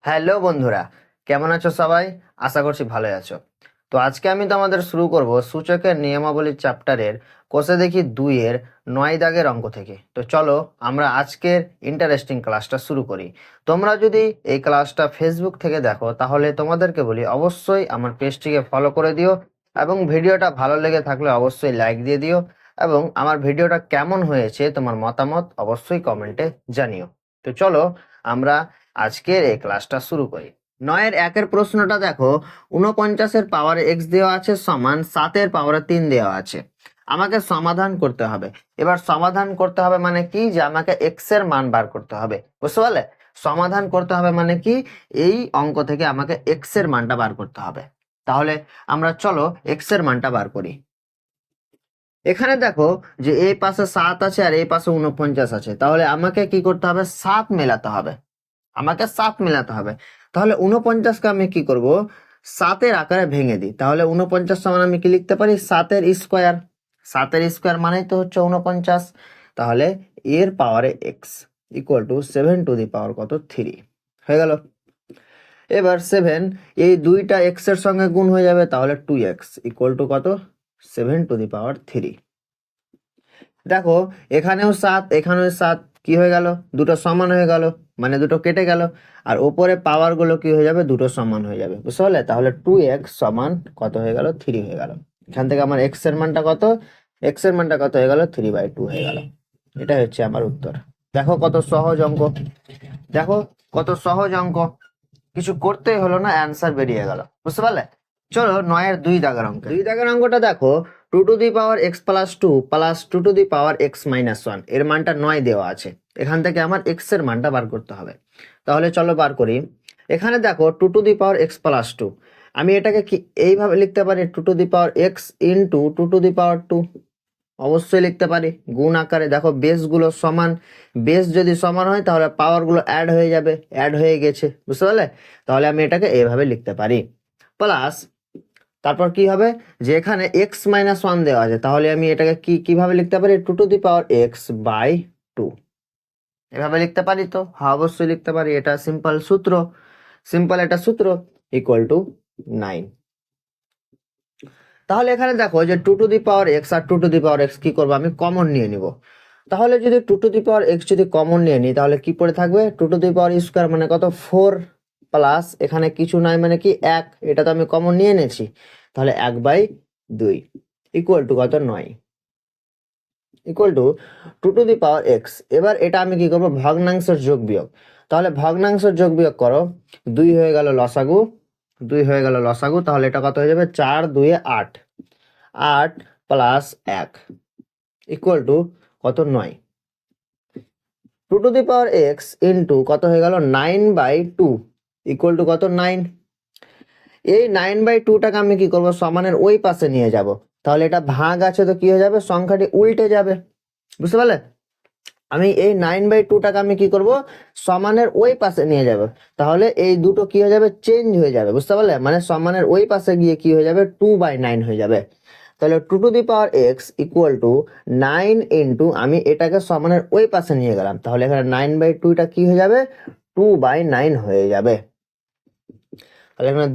Hello বন্ধুরা, কেমন আছো সবাই? আশা করছি ভালো আছো। তো আজকে আমি তোমাদের শুরু করব সূচকের নিয়মাবলী চ্যাপ্টারের কোষে দেখি 2 এর 9 দাগের অঙ্ক থেকে। তো চলো আমরা আজকের ইন্টারেস্টিং ক্লাসটা শুরু করি। তোমরা যদি এই ক্লাসটা ফেসবুক থেকে দেখো তাহলে তোমাদেরকে বলি অবশ্যই আমার পেজটিকে ফলো করে দিও এবং ভিডিওটা ভালো লেগে থাকলে অবশ্যই লাইক দিয়ে দিও এবং আমার ভিডিওটা কেমন হয়েছে তোমার মতামত অবশ্যই কমেন্টে জানিও। তো চলো আমরা আজকের এই ক্লাসটা শুরু করি। 9 এর প্রশ্নটা দেখো, 49 পাওয়ার x দেওয়া আছে সমান 7 পাওয়ারে 3 দেওয়া আছে। আমাকে সমাধান করতে হবে। এবার সমাধান করতে হবে মানে কি, যে আমাকে x এর মান বার করতে হবে, বুঝতে পারলে? সমাধান করতে হবে মানে কি, এই অঙ্ক থেকে আমাকে x এর মানটা বার করতে হবে। তাহলে আমরা চলো x এর মানটা বার করি। এখানে দেখো যে এই পাশে 7 আছে আর এই পাশে 49 আছে, তাহলে আমাকে কি করতে হবে, 7 মেলাতে হবে। আমাকে 7 মেলাতে হবে। তাহলে 49কে আমি কি করব, 7 আকারে ভেঙে দিই। তাহলে 49 সমান আমি কি লিখতে পারি, 7 স্কোয়ার। 7 স্কোয়ার মানেই তো হচ্ছে 49। তাহলে এর পাওয়ারে এক্স ইকুয়াল টু 7 কত 3 হয়ে গেল। এবার 7 এই দুইটা এক্স এর সঙ্গে গুণ হয়ে যাবে, তাহলে 2x ইকুয়াল টু কত 7 3। দেখো এখানেও 7 এখানেও 7, কি হয়ে গেল, দুটো সমান হয়ে গেল, মানে দুটো কেটে গেল। আর ওপরে পাওয়ার গুলো কি হয়ে যাবে, দুটো সমান হয়ে যাবে, বুঝতে পারলে? তাহলে 2x সমান কত হয়ে গেল, 3 হয়ে গেল। এখান থেকে আমার x এর মানটা কত, x এর মানটা কত হয়ে গেল, 3/2 হয়ে গেল। এটাই হচ্ছে আমার উত্তর। দেখো কত সহজ অঙ্ক, দেখো কত সহজ অঙ্ক, কিছু করতেই হলো না, অ্যান্সার বেরিয়ে গেল, বুঝতে পারলে? চলো 9 2 দাগের অঙ্ক, 2 দাগের অঙ্কটা দেখো, 2 to the power x+2 plus 2 to the power x-1 এর মানটা 9 দেওয়া আছে। এখান থেকে আমার x এর মানটা বার করতে হবে। তাহলে চলো বার করি। এখানে দেখো 2 to the power x+2, আমি এটাকে কি এইভাবে লিখতে পারি, 2 to the power x into 2 to the power 2, অবশ্যই লিখতে পারি গুণ আকারে। দেখো বেস গুলো সমান, বেস যদি সমান হয় তাহলে পাওয়ার গুলো অ্যাড হয়ে যাবে, অ্যাড হয়ে গেছে, বুঝতে পারলে? তাহলে আমি এটাকে এইভাবে লিখতে পারি। প্লাস তারপর কি হবে, যে এখানে x-1 দেওয়া আছে, তাহলে আমি এটাকে কিভাবে লিখতে পারি, 2 to the power x/2 এভাবে লিখতে পারি। তো হ্যাঁ অবশ্যই লিখতে পারি, এটা সিম্পল সূত্র, সিম্পল এটা সূত্র ইকুয়াল টু 9। তাহলে এখানে দেখো যে 2 to the power x R 2 to the power x কি করবো, আমি কমন নিয়ে নিব। তাহলে যদি 2 to the power x যদি কমন নিয়ে নিই তাহলে কি পড়ে থাকবে, 2 to the power² মানে কত 4, প্লাস এখানে কিছু নাই মানে কি 1, এটা তো আমি কমন নিয়ে এনেছি। তাহলে 1/2 ইকুয়াল টু কত 9, equal to 2 to the power x। এবার এটা আমি কি করব, ভগ্নাংশের যোগ বিয়োগ। তাহলে ভগ্নাংশের যোগ বিয়োগ করো, 2 হয়ে গেল লসাগু, 2 হয়ে গেল লসাগু। তাহলে এটা কত হয়ে যাবে, 4 2 8, 8 প্লাস 1 ইকুয়াল টু কত 9। 2 to the power x into কত হয়ে গেল 9/2 ইকুয়াল টু কত 9। এই 9/2টাকে আমি কি করব, সমানের ওই পাশে নিয়ে যাব। তাহলে এটা ভাগ আছে তো কি হয়ে যাবে, সংখ্যাটি উল্টে যাবে, বুঝতে পারলে? আমি এই 9/2টাকে আমি কি করব, সমানের ওই পাশে নিয়ে যাব। তাহলে এই দুটো কি হয়ে যাবে, চেঞ্জ হয়ে যাবে, বুঝতে পারলে? মানে সমানের ওই পাশে গিয়ে কি হয়ে যাবে, 2/9 হয়ে যাবে। তাহলে 2 to the power x equal to 9 into, আমি এটাকে সমানের ওই পাশে নিয়ে গেলাম, তাহলে এখানে 9/2টা কি হয়ে যাবে, 2/9 হয়ে যাবে। তাহলে এখানে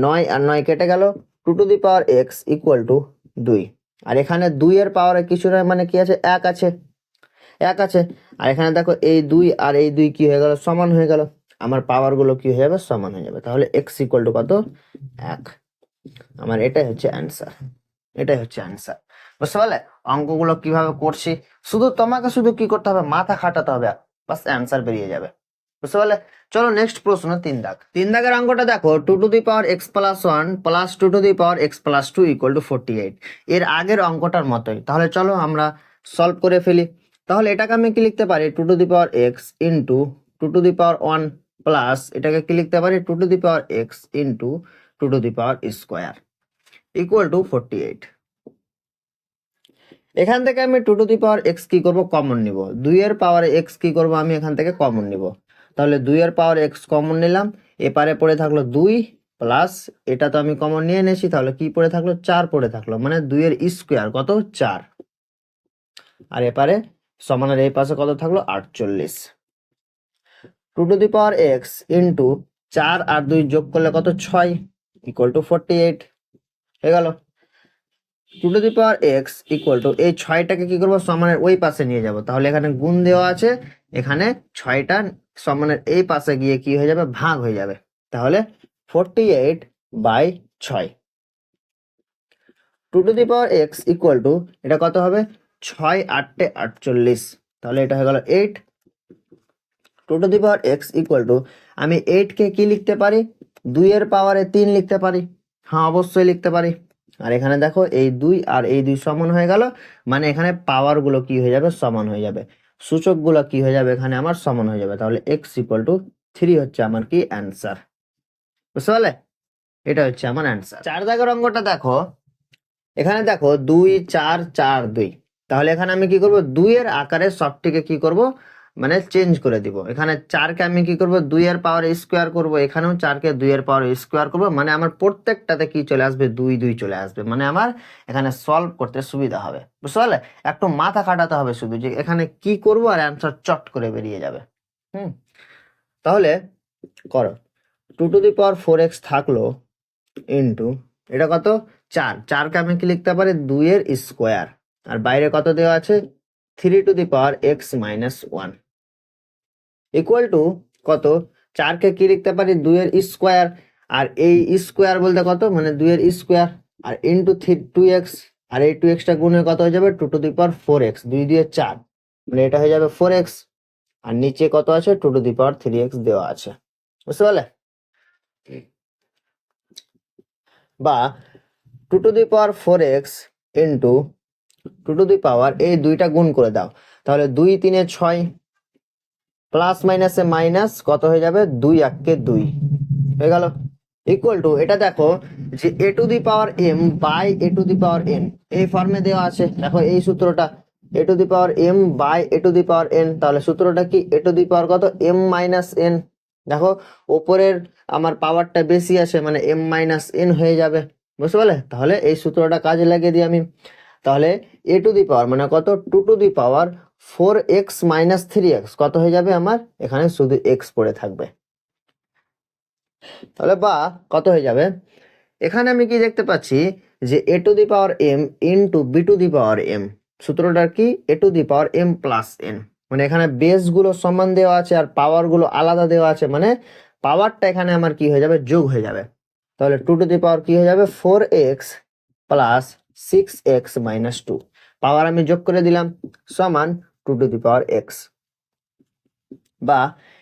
9 আর 9 কেটে গেল, 2 to the power x equal to 2। আর এখানে 2 এর পাওয়ারে কিছু নয় মানে কি আছে, 1 আছে, 1 আছে। আর এখানে দেখো এই 2 আর এই 2 কি হয়ে গেল, সমান হয়ে গেল। আমার পাওয়ার গুলো কি হয়ে যাবে, সমান হয়ে যাবে। তাহলে x ইকুয়াল টু কত 1। আমার এটাই হচ্ছে অ্যান্সার, এটাই হচ্ছে অ্যান্সার, বুঝতে পারলে? অঙ্কগুলো কিভাবে করছি, শুধু তোমাকে শুধু কি করতে হবে, মাথা খাটাতে হবে, বাস অ্যান্সার বেরিয়ে যাবে, বুঝতে পারলে? চলো নেক্সট প্রশ্ন 3 দাগ। 3 দাগের অঙ্কটা দেখো, 2 to the power x+1 plus 2 to the power x+2 equal to 48। এর আগের অঙ্কটার মতোই। তাহলে চলো আমরা সলভ করে ফেলি। তাহলে এটাকে আমি কি লিখতে পারি, 2 to the power x into 2 to the power 1 plus এটাকে কি লিখতে পারি, 2 to the power x into 2 to the power² equal to 48। এখান থেকে আমি 2 to the power x কি করব, কমন নিব। 2 এর পাওয়ারে x কি করব, আমি এখান থেকে কমন নিব। তাহলে 2 এর পাওয়ারে x কমন নিলাম, এপারে পড়ে থাকলো 2 প্লাস এটা তো আমি কমন নিয়ে নিয়েছি, তাহলে কি পড়ে থাকলো, 4 পড়ে থাকলো, মানে 2 এর স্কোয়ার কত 4। আর এপারে সমানের এই পাশে কত থাকলো 48। 2^x ইন্টু 4 আর 2 যোগ করলে কত 6 ইকুয়াল টু 48 হয়ে গেল। 2^x ইকুয়াল টু এই 6টাকে কি করবো সমানের ওই পাশে নিয়ে যাব, তাহলে এখানে গুণ দেওয়া আছে, এখানে 6টা সমানের এই পাশে গিয়ে কি হয়ে যাবে ভাগ হয়ে যাবে, তাহলে 48/6। 2^x ইকুয়াল টু এটা কত হবে 6×8 = 48, তাহলে এটা হয়ে গেল 8। 2^x ইকুয়াল টু আমি 8কে কি লিখতে পারি 2 এর পাওয়ারে 3 লিখতে পারি, হ্যাঁ অবশ্যই লিখতে পারি। আর এখানে দেখো এই 2 আর এই 2 সমান হয়ে গেল, মানে এখানে পাওয়ার গুলো কি হয়ে যাবে সমান হয়ে যাবে, সূচক গুলো কি হয়ে যাবে এখানে আমার সমান হয়ে যাবে, তাহলে x ইকুয়াল টু 3 হচ্ছে আমার কি অ্যান্সার। বুঝতে পারলে, এটা হচ্ছে আমার অ্যান্সার। 4 দাগের অঙ্কটা দেখো, এখানে দেখো 2 4 4 2, তাহলে এখানে আমি কি করব 2 এর আকারে সবটিকে কি করব মানে চেঞ্জ করে দিব। এখানে 4কে আমি কি করব 2 এর পাওয়ার স্কোয়ার করব, এখানেও 4কে 2 এর পাওয়ার স্কোয়ার করব, মানে আমার প্রত্যেকটাতে কি চলে আসবে 2 2 চলে আসবে, মানে আমার এখানে সলভ করতে সুবিধা হবে। বুঝতে পারলে, একটু মাথা খাটাতে হবে শুধু যে এখানে কি করব আর অ্যান্সার চট করে বেরিয়ে যাবে। তাহলে করো 2^4x থাকলো ইন্টু এটা কত 4, 4কে আমি কি লিখতে পারি 2 এর স্কোয়ার, আর বাইরে কত দেওয়া আছে 3^x - 1 ইকুয়াল টু কত 4কে কি লিখতে পারি 2 এর স্কোয়ার, আর এই স্কোয়ার বলতে কত মানে 2 এর স্কোয়ার, আর ইন্টু 2x, আর এই 2xটা গুণ হয়ে কত হয়ে যাবে 2^4x, 2 দিয়ে 4, মানে এটা হয়ে যাবে 4x, আর নিচে কত আছে 2^3x দেওয়া আছে। বুঝতে পারলে, বা 2^4x ইন্টু 2 এই দুইটা গুণ করে দাও, তাহলে 2 3 6, প্লাস মাইনাসে মাইনাস কত হয়ে যাবে 2 1 2 হয়ে গেল, ইকুয়াল টু এটা দেখো যে a⁴m বাই a⁴n এই ফর্মে দেওয়া আছে। দেখো এই সূত্রটা a⁴m বাই a⁴n, তাহলে সূত্রটা কি কত m - n, দেখো উপরের আমার পাওয়ারটা বেশি আছে মানে m - n হয়ে যাবে। বুঝতে পারলে, তাহলে এই সূত্রটা কাজে লাগিয়ে দিই আমি, তাহলে মানে কত 2^4x - 3x কত হয়ে যাবে আমার এখানে শুধু x পড়ে থাকবে, তাহলে বা কত হয়ে যাবে এখানে আমি কি দেখতে পাচ্ছি যে a⁴m ইন্টু b⁴m, সূত্রটার কি a⁴m + n, মানে এখানে বেস গুলো সমান দেওয়া আছে আর পাওয়ার গুলো আলাদা দেওয়া আছে, মানে পাওয়ারটা এখানে আমার কি হয়ে যাবে যোগ হয়ে যাবে, তাহলে 2 কি হয়ে যাবে 4x + 6x - 2, পাওয়ার আমি যোগ করে দিলাম সমান 2^x। বা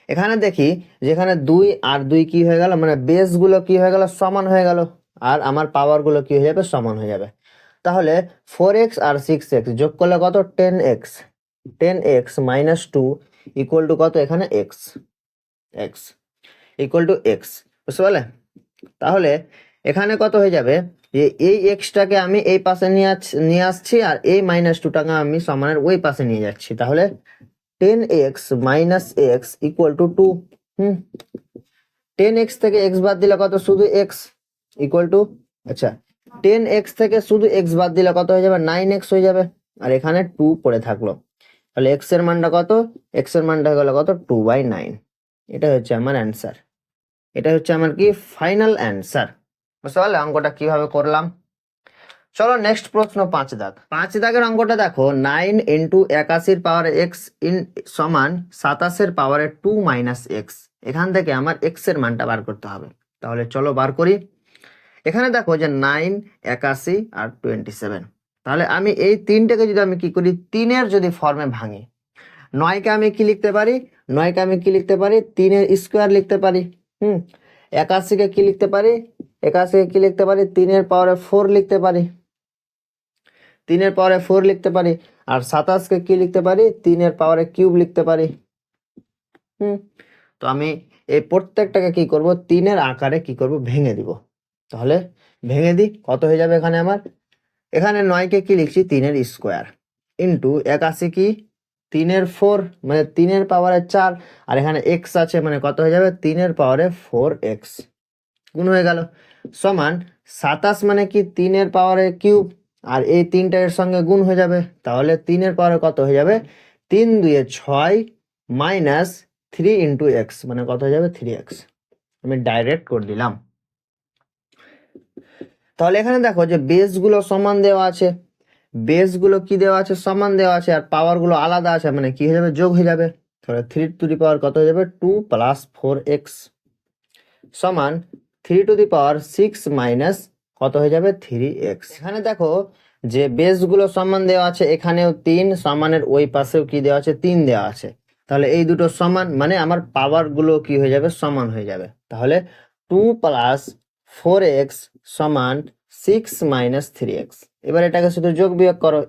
এখানে দেখি যেখানে 2 আর 2 কি হয়ে গেল মানে বেস গুলো কি হয়ে গেল সমান হয়ে গেল, আর আমার পাওয়ার গুলো কি হয়ে যাবে সমান হয়ে যাবে, তাহলে 4x আর 6x যোগ করলে কত 10x, 10x - 2 ইকুয়াল টু কত এখানে x, x equal to x। বুঝতে পারলে, তাহলে এখানে কত হয়ে যাবে যে এই এক্সটাকে আমি এই পাশে নিয়ে আসছি, আর এই -2টাকে আমি সমানের ওই পাশে নিয়ে যাচ্ছি, তাহলে 10x - x equal to 2। 10x থেকে x বাদ দিলে কত শুধু x ইকুয়াল টু, আচ্ছা 10x থেকে শুধু x বাদ দিলে কত হয়ে যাবে 9x হয়ে যাবে, আর এখানে 2 পড়ে থাকলো, তাহলে x এর মানটা কত x এর মানটা হয়ে গেল কত 2/9, এটা হচ্ছে আমার অ্যান্সার, এটা হচ্ছে আমার কি ফাইনাল অ্যান্সার। বুঝতে পারলে অঙ্কটা কিভাবে করলাম। চলো নেক্সট প্রশ্ন 5 দাগ। 5 দাগের অঙ্কটা দেখো 9 × 81 x সমান 27 2 - x, এখান থেকে আমার x এর মানটা বার করতে হবে, তাহলে চলো বার করি। এখানে দেখো যে 9 81 আর 27, তাহলে আমি এই তিনটাকে যদি আমি কি করি 3-এর যদি ফর্মে ভাঙি, 9কে আমি কি লিখতে পারি 9কে আমি কি লিখতে পারি 3 এর স্কোয়ার লিখতে পারি, 81কে কি লিখতে পারি 81কে কি লিখতে পারি 3 এর পাওয়ারে 4 লিখতে পারি, 3 এর পাওয়ারে 4 লিখতে পারি, আর 27কে কি লিখতে পারি 3 এর পাওয়ারে কিউব লিখতে পারি। তো আমি এই প্রত্যেকটাকে কি করব 3 এর আকারে কি করব ভেঙে দিব, তাহলে ভেঙে দিই কত হয়ে যাবে এখানে আমার, এখানে 9কে কি লিখছি 3 এর স্কোয়ার ইন্টু 81 কি 3 এর 4 মানে 3 এর পাওয়ারে 4, আর এখানে x আছে মানে কত হয়ে যাবে 3 এর পাওয়ারে 4x গুণ হয়ে গেল, সমান 27 মানে কি 3 এর পাওয়ারে কিউব, আর এই তিনটা এর সঙ্গে গুণ হয়ে যাবে, তাহলে 3 এর পাওয়ারে কত হয়ে যাবে 3 2 6 - থ্রি ইন্টু এক্স, মানে কত হয়ে যাবে 3x। আমি ডাইরেক্ট করে দিলাম। তাহলে এখানে দেখো যে বেসগুলো সমান দেওয়া আছে, বেসগুলো কি দেওয়া আছে, সমান দেওয়া আছে, আর পাওয়ারগুলো আলাদা আছে, মানে কি হয়ে যাবে, যোগ হয়ে যাবে। তাহলে 3 টু দি পাওয়ার কত হয়ে যাবে, 2 প্লাস 4x সমান 3 টু দি পাওয়ার 6 মাইনাস কত হয়ে যাবে, 3x। এখানে দেখো যে বেসগুলো সমান দেওয়া আছে, এখানেও 3, সমানের ওই পাশেও কি দেওয়া আছে, 3 দেওয়া আছে। তাহলে এই দুটো সমান, মানে আমার পাওয়ারগুলো কি হয়ে যাবে, সমান হয়ে যাবে। তাহলে 2 প্লাস 4x সমান 6 মাইনাস 3x। এবার এটাকে শুধু যোগ বিয়োগ করো,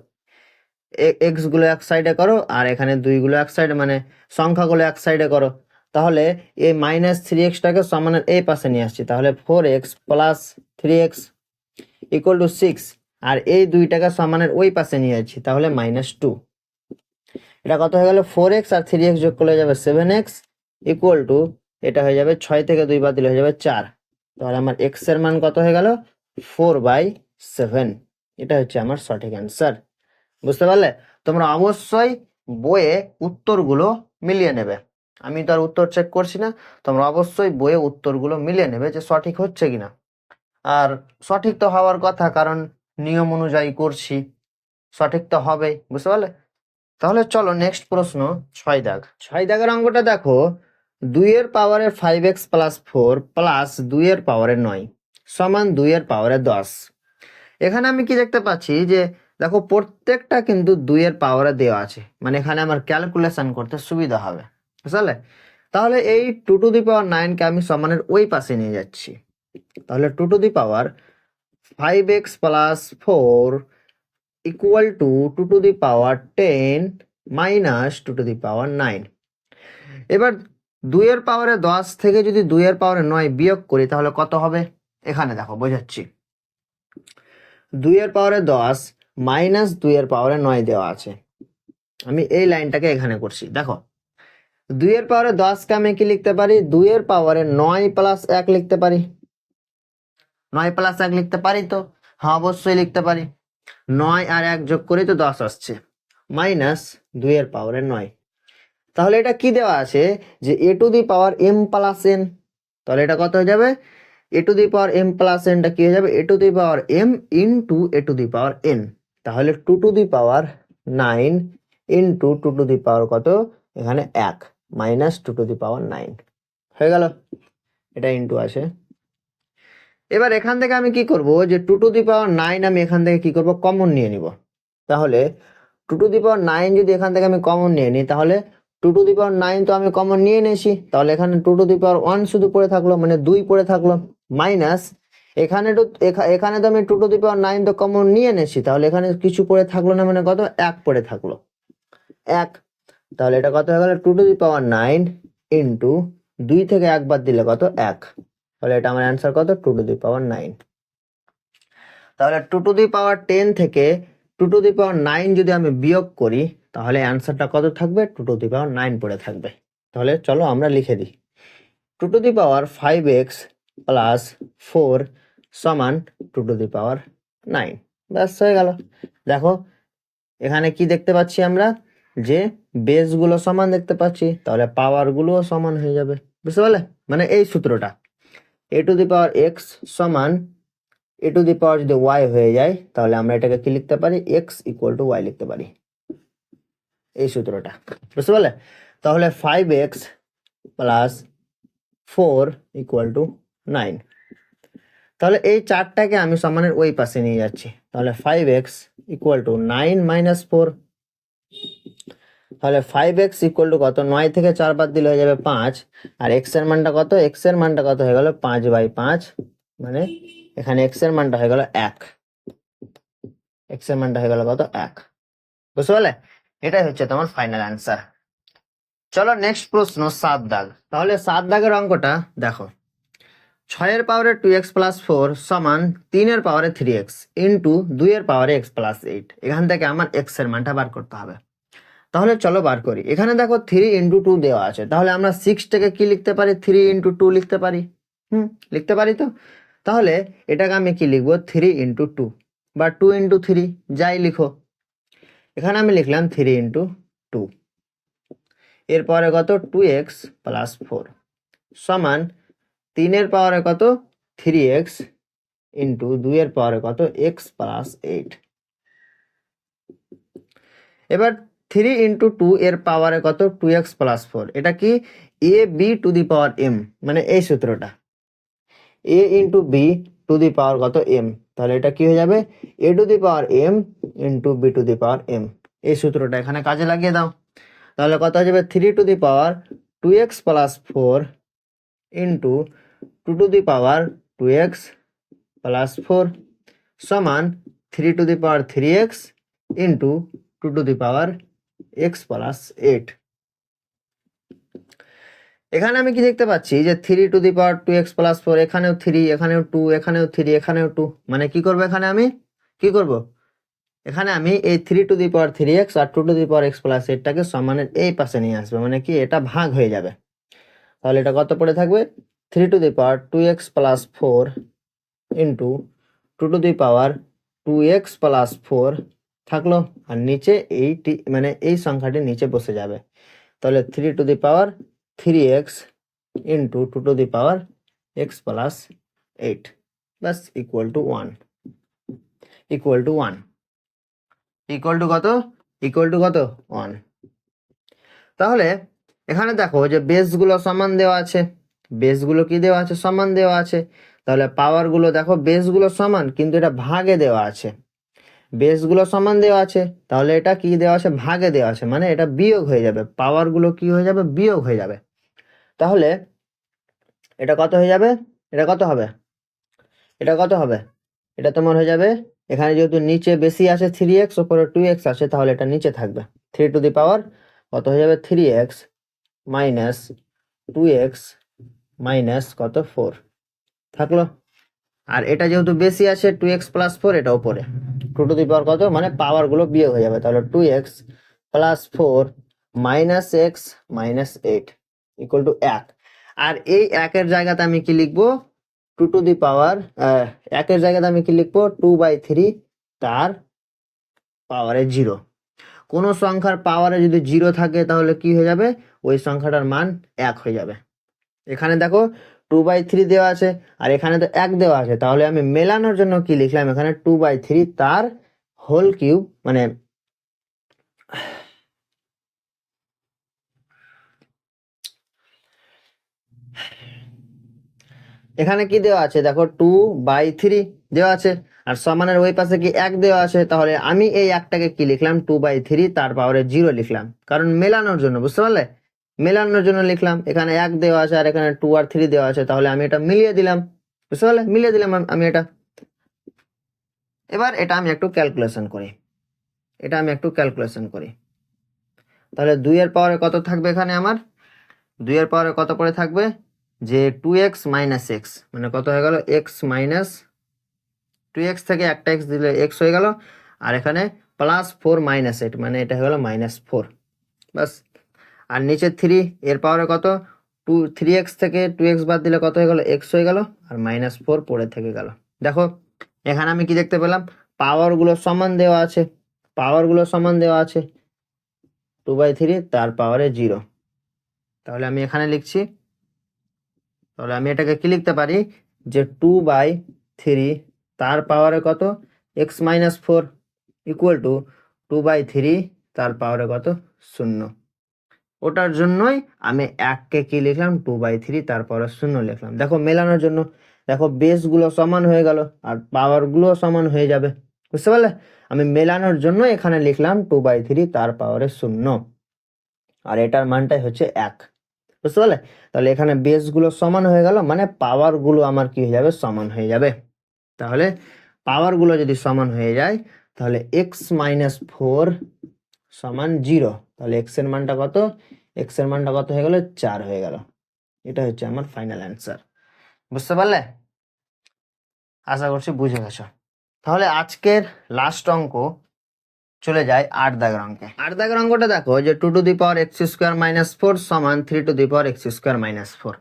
এক্স গুলো এক সাইডে করো, আর এখানে 2 গুলো এক সাইডে, মানে সংখ্যাগুলো এক সাইডে করো। তাহলে এই মাইনাস 3x-টাকে সমানের এই পাশে নিয়ে আসছি, তাহলে 4x plus 3x equal to 6, আর এই দুইটাকে সমানের ওই পাশে নিয়ে যাচ্ছি, তাহলে -2। এটা কত হয়ে গেল, 4x আর 3x যোগ করলে হয়ে যাবে 7x ইকুয়াল টু, এটা হয়ে যাবে 6 থেকে 2 বাদ দিলে হয়ে যাবে 4। তাহলে আমার x এর মান কত হয়ে গেল, 4/7। এটা হচ্ছে আমার সঠিক অ্যান্সার। বুঝতে পারলে? তোমরা অবশ্যই বইয়ে উত্তরগুলো মিলিয়ে নেবে। আমি তো আর উত্তর চেক করছি না, তোমরা অবশ্যই বইয়ে উত্তরগুলো মিলিয়ে নেবে যে সঠিক হচ্ছে কিনা। আর সঠিক তো হওয়ার কথা, কারণ নিয়ম অনুযায়ী করছি, সঠিক তো হবেই। বুঝতে পারলে? তাহলে চলো নেক্সট প্রশ্ন, 6 দাগ। 6 দাগের অঙ্কটা দেখো, 2 এর পাওয়ারে 5x প্লাস 4 প্লাস 2 এর পাওয়ারে 9 সমান 2 এর পাওয়ারে 10। এখানে আমি কি দেখতে পাচ্ছি যে দেখো প্রত্যেকটা কিন্তু 2 এর পাওয়ারে দেওয়া আছে, মানে এখানে আমার ক্যালকুলেশন করতে সুবিধা হবে। বুঝলে? তাহলে এই 2 টু দি পাওয়ার 9 কে আমি সমানের ওই পাশে নিয়ে যাচ্ছি। তাহলে 2 to the power 5x plus 4 equal to 2 to the power 10 minus 2 to the power 9। এবার 2 এর পাওয়ারে 10 থেকে যদি 2 এর পাওয়ারে 9 বিয়োগ করি, তাহলে কত হবে? এখানে দেখো বোঝাচ্ছি। 2 এর পাওয়ারে 10 মাইনাস 2 এর পাওয়ারে 9 দেওয়া আছে। আমি এই লাইনটাকে এখানে করছি। দেখো 2 এর পাওয়ারে 10 কে আমি কি লিখতে পারি, 2 এর পাওয়ারে 9 প্লাস 1 লিখতে পারি। 9 প্লাস 1 লিখতে পারি তো? হ্যাঁ, অবশ্যই লিখতে পারি। 9 আর 1 যোগ করে তো 10 আসছে, মাইনাস 2 এর পাওয়ারে 9। তাহলে এটা কি দেওয়া আছে যে a to the power m plus n. তাহলে এটা কত হয়ে যাবে, a to the power m plus এনটা কি হয়ে যাবে, a to the power m into a to the power n. তাহলে 2 to the power 9 into 2 to the power কত, এখানে 1 মাইনাস 2 টু দি পাওয়ার 9 হয়ে গেল। এটা ইন্টু আছে। এবার এখান থেকে আমি কি করব, যে 2 টু দি পাওয়ার 9 আমি এখান থেকে কি করব, কমন নিয়ে নিব। তাহলে 2 টু দি পাওয়ার 9 যদি এখান থেকে আমি কমন নিয়ে নিই, তাহলে 2 টু দি পাওয়ার 9 তো আমি কমন নিয়ে নিয়েছি, তাহলে এখানে 2 টু দি পাওয়ার 1 শুধু পড়ে থাকলো, মানে 2 পড়ে থাকলো, মাইনাস এখানে তো আমি 2 টু দি পাওয়ার 9 তো কমন নিয়ে নিয়েছি, তাহলে এখানে কিছু পড়ে থাকলো না, মানে কত, 1 পড়ে থাকলো, 1। তাহলে এটা কত হয়ে গেল, 2 টু দি পাওয়ার 9 ইন্টু 2 থেকে 1 বাদ দিলে কত, 1। তাহলে এটা আমার অ্যান্সার কত, 2 টু দি পাওয়ার 9। তাহলে 2 টু দি পাওয়ার 10 থেকে 2 টু দি পাওয়ার 9 যদি আমি বিয়োগ করি, তাহলে অ্যান্সারটা কত থাকবে, 2 টু দি পাওয়ার 9 পড়ে থাকবে। তাহলে চলো আমরা লিখে দিই, 2 to the power 5x plus 4 সমান 2 টু দি পাওয়ার 9। ব্যাস হয়ে গেল। দেখো এখানে কি দেখতে পাচ্ছি আমরা, যে বেসগুলো সমান দেখতে পাচ্ছি, তাহলে পাওয়ারগুলোও সমান হয়ে যাবে। বুঝতে পারলে? মানে এই সূত্রটা, এ টু দি পাওয়ার এক্স সমান এ টু দি পাওয়ার যদি ওয়াই হয়ে যায়, তাহলে আমরা এটাকে কি লিখতে পারি, এক্স ইকুয়াল টু ওয়াই লিখতে পারি, এই সূত্রটা। বুঝতে পারলে? তাহলে 5x প্লাস 4 ইকুয়াল টু 9। তাহলে এই চারটাকে আমি সমানের ওই পাশে নিয়ে যাচ্ছি, তাহলে 5x ইকুয়াল টু 9 মাইনাস 4। তাহলে 5x ইকুয়াল টু কত, 9 থেকে 4 বাদ দিলে হয়ে যাবে 5, আর x এর মানটা কত, x এর মানটা কত হয়ে গেল, 5/5, মানে এখানে x এর মানটা হয়ে গেল 1, x এর মানটা হয়ে গেল কত, 1। বুঝতে পারলে? এটাই হচ্ছে তোমার ফাইনাল অ্যান্সার। চলো নেক্সট প্রশ্ন, 7 দাগ। তাহলে 7 দাগের অঙ্কটা দেখো, 6 এর পাওয়ারে 2x প্লাস 4 সমান 3 এর পাওয়ারে 3x ইন্টু 2 এর পাওয়ারে x প্লাস 8। এখান থেকে আমার x এর মানটা বার করতে হবে। তাহলে চলো বার করি। এখানে দেখো 3 ইন্টু 2 দেওয়া আছে, তাহলে আমরা 6 থেকে কি লিখতে পারি, 3 ইন্টু 2 লিখতে পারি। লিখতে পারি তো। তাহলে এটাকে আমি কি লিখবো, 3 ইন্টু 2 বা 2 ইন্টু 3, যাই লিখো। এখানে আমি লিখলাম 3 ইন্টু 2। এরপরে কত 2x প্লাস 4 সমান 3 এর পাওয়ারে কত 3x ইন্টু 2 এর পাওয়ারে কত x প্লাস 8। এবার 3 ইন্টু 2 এর পাওয়ারে কত 2x প্লাস 4, এটা কি a b to the power m, মানে এই সূত্রটা a into b to the power কত m, তাহলে এটা কি হয়ে যাবে a to the power m into b to the power m। এই সূত্রটা এখানে কাজে লাগিয়ে দাও, তাহলে কত হয়ে যাবে 3 to the power 2x plus 4 into 2 to the power 2x plus 4 সমান 3 to the power 3x into 2 to the power x plus 8। এখানে আমি কি দেখতে পাচ্ছি যে 3 to the power 2x plus 4, এখানেও 3, এখানেও 2, এখানেও 3, এখানেও 2, মানে কি করবো এখানে আমি কি করব, এখানে আমি এই 3 টু দি পাওয়ার 3x আর 2 to the power x plus 8টাকে সমানের এই পাশে নিয়ে আসবে, মানে কি এটা ভাগ হয়ে যাবে। তাহলে এটা কত পড়ে থাকবে 3 to the power 2x plus 4 into 2 to the power 2x plus 4 থাকলো, আর নিচে এইটি মানে এই সংখ্যাটি নিচে বসে যাবে। তাহলে 3 to the power 3x into 2 to the power x plus 8 bus equal to 1, equal to 1, equal to কত, ইকুয়াল টু কত 1। তাহলে এখানে দেখো যে বেসগুলো সমান দেওয়া আছে, বেসগুলো কি দেওয়া আছে সমান দেওয়া আছে, তাহলে পাওয়ারগুলো দেখো বেসগুলো সমান কিন্তু এটা ভাগে দেওয়া আছে, বেসগুলো সমান দেওয়া আছে তাহলে এটা কি দেওয়া আছে ভাগে দেওয়া আছে, মানে এটা বিয়োগ হয়ে যাবে, পাওয়ারগুলো কি হয়ে যাবে বিয়োগ হয়ে যাবে। তাহলে এটা কত হয়ে যাবে, এটা কত হবে, এটা কত হবে, এটা তোমার হয়ে যাবে এখানে যেহেতু নিচে বেশি আছে 3x উপরে 2x আছে, তাহলে এটা নিচে থাকবে 3 টু দি পাওয়ার কত হয়ে যাবে 3x মাইনাস 2x মাইনাস কত 4 থাকলো, আর এটা যেহেতু বেশি আছে 2x প্লাস 4 এটা উপরে 2 টু দি পাওয়ার কত, মানে পাওয়ার গুলো বিয়োগ হয়ে যাবে, তাহলে 2x plus 4 minus x minus 8 equal to 1। আর এই একের জায়গাতে আমি কি লিখবো 2 টু দি পাওয়ার, একের জায়গাতে আমি কি লিখবো 2/3 তার পাওয়ারে 0। কোনো সংখ্যার পাওয়ারে যদি 0 থাকে তাহলে কি হয়ে যাবে ওই সংখ্যাটার মান 1 হয়ে যাবে। এখানে দেখো 2/3 দেওয়া আছে আর এখানে তো 1 দেওয়া আছে, তাহলে আমি মেলানোর জন্য কি লিখলাম এখানে 2/3 তার হোল কিউব, মানে এখানে কি দেওয়া আছে দেখো 2/3 দেওয়া আছে আর সমানের ওই পাশে কি 1 দেওয়া আছে, তাহলে আমি এই একটাকে কি লিখলাম 2/3 তার পাওয়ারে 0 লিখলাম, কারণ মেলানোর জন্য, বুঝতে পারলে মেলানোর জন্য লিখলাম। এখানে 1 দেওয়া আছে আর এখানে 2 আর 3 দেওয়া আছে, তাহলে আমি এটা মিলিয়ে দিলাম, বুঝতে পারলে মিলিয়ে দিলাম আমি এটা। এবার এটা আমি একটু ক্যালকুলেশন করি, এটা আমি একটু ক্যালকুলেশন করি, তাহলে 2 এর পাওয়ারে কত থাকবে এখানে আমার 2 এর পাওয়ারে কত পড়ে থাকবে যে 2x মাইনাস এক্স, মানে কত হয়ে গেল x মাইনাস 2x থেকে একটা x দিলে x হয়ে গেল, আর এখানে প্লাস 4 মাইনাস 8, মানে এটা হয়ে গেল মাইনাস 4 বাস। আর নিচে 3 এর পাওয়ারে কত 3x থেকে 2x বাদ দিলে কত হয়ে গেল x হয়ে গেল, আর মাইনাস 4 পড়ে থেকে গেল। দেখো এখানে আমি কি দেখতে পেলাম পাওয়ারগুলো সমান দেওয়া আছে, পাওয়ারগুলো সমান দেওয়া আছে 2/3 তার পাওয়ারে 0, তাহলে আমি এখানে লিখছি, তাহলে আমি এটাকে কি লিখতে পারি যে 2/3 তার পাওয়ারে কত x মাইনাস 4 ইকুয়াল টু 2/3 তার পাওয়ারে কত 0। ওটার জন্যই আমি 1কে কি লিখলাম 2/3 তার পাওয়ারে 0 লিখলাম। দেখো মেলানোর জন্য, দেখো বেসগুলো সমান হয়ে গেল আর পাওয়ারগুলো সমান হয়ে যাবে, বুঝতে পারলে আমি মেলানোর জন্য এখানে লিখলাম 2/3 তার পাওয়ারে 0, আর এটার মানটাই হচ্ছে 1, বুঝতে পারলে। তাহলে এখানে বেসগুলো সমান হয়ে গেল, মানে পাওয়ারগুলো আমার কি হয়ে যাবে সমান হয়ে যাবে। তাহলে পাওয়ারগুলো যদি সমান হয়ে যায় তাহলে x মাইনাস 4 সমান 0, তাহলে x এর মানটা কত, x এর মানটা কত হয়ে গেল 4 হয়ে গেল। এটা হচ্ছে আমার ফাইনাল অ্যান্সার, বুঝতে পারলে, আশা করছি বুঝে গেছো। তাহলে আজকের লাস্ট অঙ্ক চলে যায় 8 দাগের অঙ্কে। 8 দাগের অঙ্কটা দেখো যে 2 to the power x square minus 4 সমান 3 to the power x square minus 4।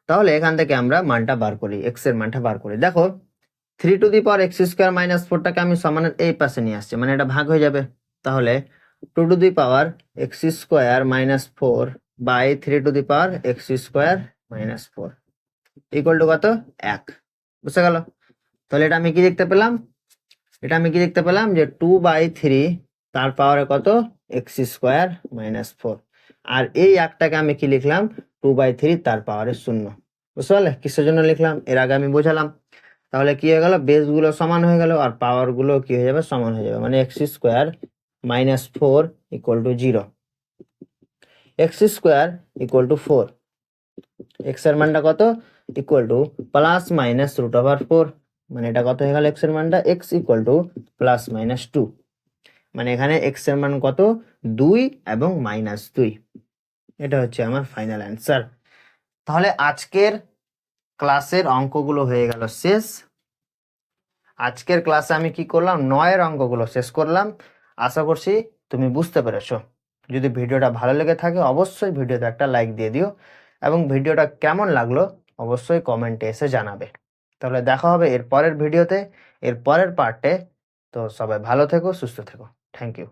তাহলে এখান থেকে আমরা মানটা বার করি, x এর মানটা বার করি। দেখো 3 to the power x square minus 4টাকে আমি সমানের এই পাশে নিয়ে আসছি, মানে এটা ভাগ হয়ে যাবে, তাহলে 2 to the power x square minus 4 by 3 to the power x square minus 4 equal to কত 1। বুঝতে গেল? তাহলে এটা আমি কি দেখতে পেলাম? যে 2/3 তার পাওয়ারে কত এক্স স্কোয়ার মাইনাস 4, আর এই একটাকে আমি কি লিখলাম 2/3 তার পাওয়ারে 0। বুঝতে পারলে কিসের জন্য লিখলাম? এর আগে আমি বোঝালাম। তাহলে কি হয়ে গেল, বেস গুলো সমান হয়ে গেল আর পাওয়ার গুলো কি হয়ে যাবে, সমান হয়ে যাবে, মানে x square minus 4 equal to 0, x square equal to 4, x এর মানটা কত equal to plus minus root over 4, মানে এটা কত হয়ে গেল এক্স এর মানটা, x equal to plus minus 2, মানে এখানে এক্স এর মান কত 2 এবং মাইনাস 2। এটা হচ্ছে আমার ফাইনাল অ্যান্সার। তাহলে আজকের ক্লাসের অঙ্কগুলো হয়ে গেল শেষ। আজকের ক্লাসে আমি কি করলাম, 9 অঙ্কগুলো শেষ করলাম। আশা করছি তুমি বুঝতে পেরেছো। যদি ভিডিওটা ভালো লেগে থাকে অবশ্যই ভিডিওতে একটা লাইক দিয়ে দিও এবং ভিডিওটা কেমন লাগলো অবশ্যই কমেন্টে এসে জানাবে। তাহলে দেখা হবে এর পরের ভিডিওতে, এর পরের পার্টে। তো সবাই ভালো থেকো, সুস্থ থেকো। Thank you.